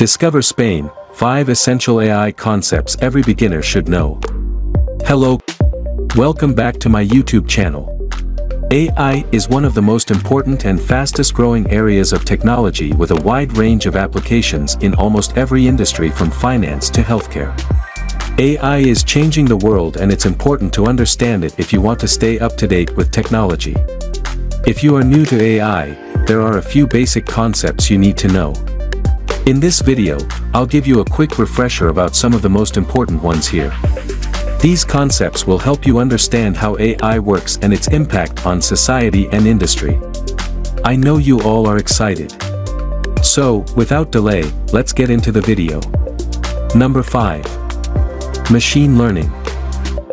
Discover Spain, 5 essential AI concepts every beginner should know. Hello. Welcome back to my YouTube channel. AI is one of the most important and fastest growing areas of technology with a wide range of applications in almost every industry from finance to healthcare. AI is changing the world and it's important to understand it if you want to stay up to date with technology. If you are new to AI, there are a few basic concepts you need to know. In this video, I'll give you a quick refresher about some of the most important ones here. These concepts will help you understand how AI works and its impact on society and industry. I know you all are excited. So, without delay, let's get into the video. Number 5. Machine learning.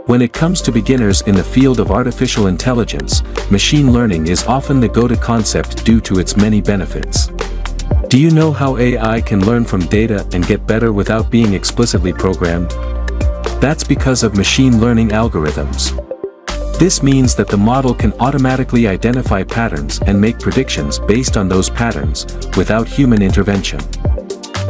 When it comes to beginners in the field of artificial intelligence, machine learning is often the go-to concept due to its many benefits. Do you know how AI can learn from data and get better without being explicitly programmed? That's because of machine learning algorithms. This means that the model can automatically identify patterns and make predictions based on those patterns, without human intervention.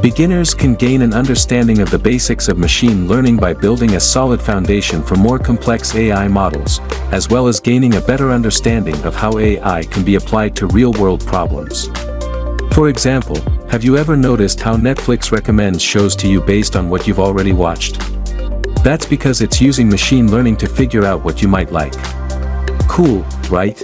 Beginners can gain an understanding of the basics of machine learning by building a solid foundation for more complex AI models, as well as gaining a better understanding of how AI can be applied to real-world problems. For example, have you ever noticed how Netflix recommends shows to you based on what you've already watched? That's because it's using machine learning to figure out what you might like. Cool, right?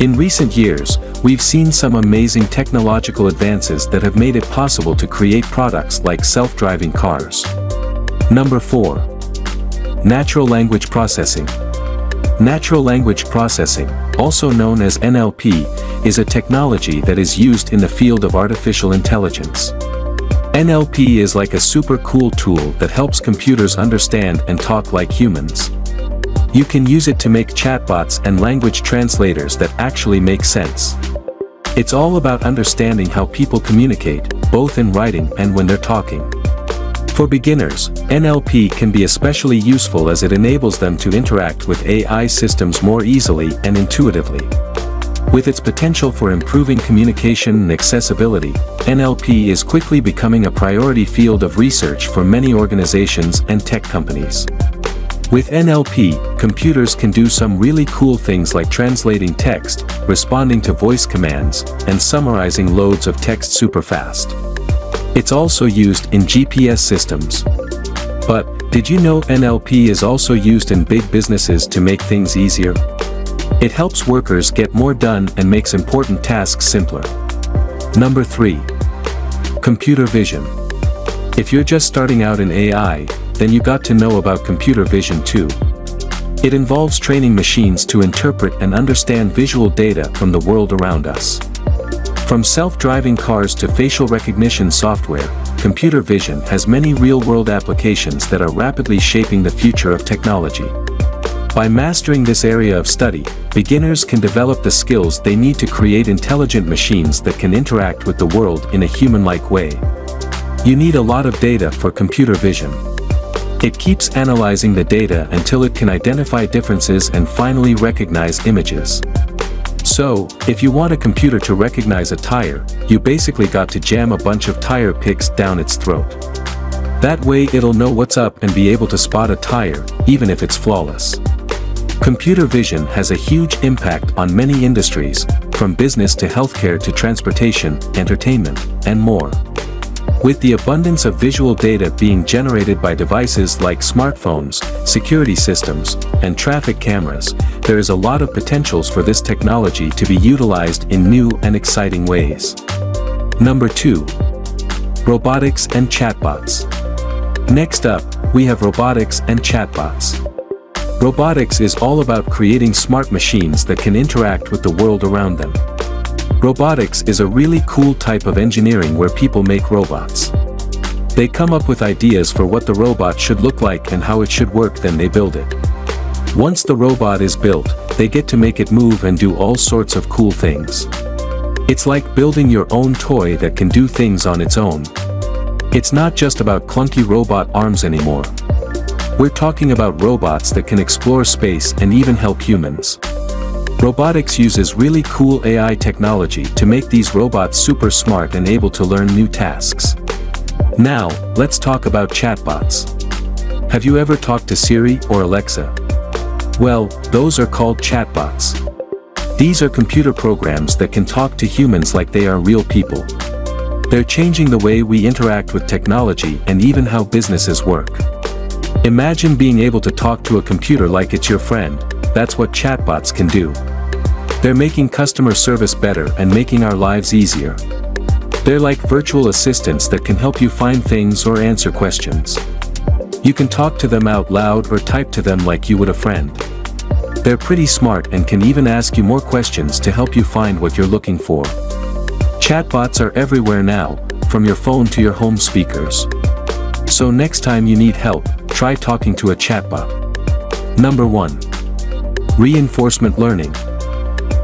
In recent years, we've seen some amazing technological advances that have made it possible to create products like self-driving cars. Number 4. Natural language processing. Natural language processing, also known as NLP, is a technology that is used in the field of artificial intelligence. NLP is like a super cool tool that helps computers understand and talk like humans. You can use it to make chatbots and language translators that actually make sense. It's all about understanding how people communicate, both in writing and when they're talking. For beginners, NLP can be especially useful as it enables them to interact with AI systems more easily and intuitively. With its potential for improving communication and accessibility, NLP is quickly becoming a priority field of research for many organizations and tech companies. With NLP, computers can do some really cool things like translating text, responding to voice commands, and summarizing loads of text super fast. It's also used in GPS systems. But, did you know NLP is also used in big businesses to make things easier? It helps workers get more done and makes important tasks simpler. Number 3. Computer vision. If you're just starting out in AI, then you got to know about computer vision too. It involves training machines to interpret and understand visual data from the world around us. From self-driving cars to facial recognition software, computer vision has many real-world applications that are rapidly shaping the future of technology. By mastering this area of study, beginners can develop the skills they need to create intelligent machines that can interact with the world in a human-like way. You need a lot of data for computer vision. It keeps analyzing the data until it can identify differences and finally recognize images. So, if you want a computer to recognize a tire, you basically got to jam a bunch of tire pics down its throat. That way it'll know what's up and be able to spot a tire, even if it's flawless. Computer vision has a huge impact on many industries, from business to healthcare to transportation, entertainment, and more. With the abundance of visual data being generated by devices like smartphones, security systems, and traffic cameras, there is a lot of potentials for this technology to be utilized in new and exciting ways. Number 2. Robotics and chatbots. Next up, we have robotics and chatbots. Robotics is all about creating smart machines that can interact with the world around them. Robotics is a really cool type of engineering where people make robots. They come up with ideas for what the robot should look like and how it should work, then they build it. Once the robot is built, they get to make it move and do all sorts of cool things. It's like building your own toy that can do things on its own. It's not just about clunky robot arms anymore. We're talking about robots that can explore space and even help humans. Robotics uses really cool AI technology to make these robots super smart and able to learn new tasks. Now, let's talk about chatbots. Have you ever talked to Siri or Alexa? Well, those are called chatbots. These are computer programs that can talk to humans like they are real people. They're changing the way we interact with technology and even how businesses work. Imagine being able to talk to a computer like it's your friend. That's what chatbots can do. They're making customer service better and making our lives easier. They're like virtual assistants that can help you find things or answer questions. You can talk to them out loud or type to them like you would a friend. They're pretty smart and can even ask you more questions to help you find what you're looking for. Chatbots are everywhere now, from your phone to your home speakers. So next time you need help, try talking to a chatbot. Number 1. Reinforcement learning.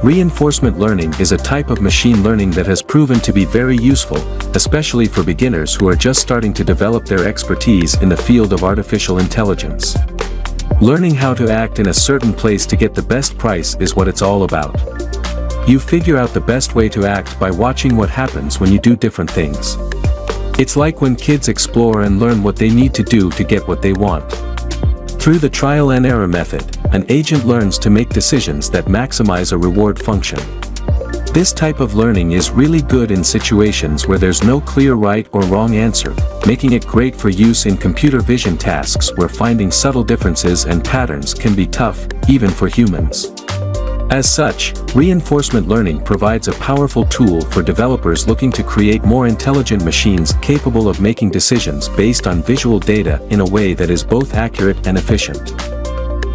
Reinforcement learning is a type of machine learning that has proven to be very useful, especially for beginners who are just starting to develop their expertise in the field of artificial intelligence. Learning how to act in a certain place to get the best price is what it's all about. You figure out the best way to act by watching what happens when you do different things. It's like when kids explore and learn what they need to do to get what they want. Through the trial and error method, an agent learns to make decisions that maximize a reward function. This type of learning is really good in situations where there's no clear right or wrong answer, making it great for use in computer vision tasks where finding subtle differences and patterns can be tough, even for humans. As such, reinforcement learning provides a powerful tool for developers looking to create more intelligent machines capable of making decisions based on visual data in a way that is both accurate and efficient.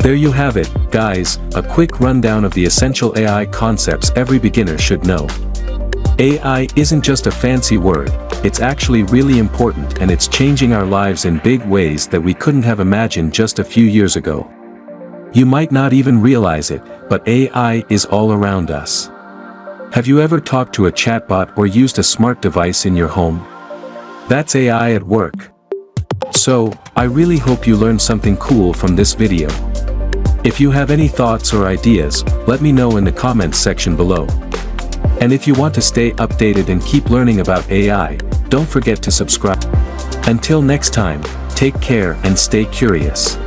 There you have it, guys, a quick rundown of the essential AI concepts every beginner should know. AI isn't just a fancy word, it's actually really important and it's changing our lives in big ways that we couldn't have imagined just a few years ago. You might not even realize it, but AI is all around us. Have you ever talked to a chatbot or used a smart device in your home? That's AI at work. So, I really hope you learned something cool from this video. If you have any thoughts or ideas, let me know in the comments section below. And if you want to stay updated and keep learning about AI, don't forget to subscribe. Until next time, take care and stay curious.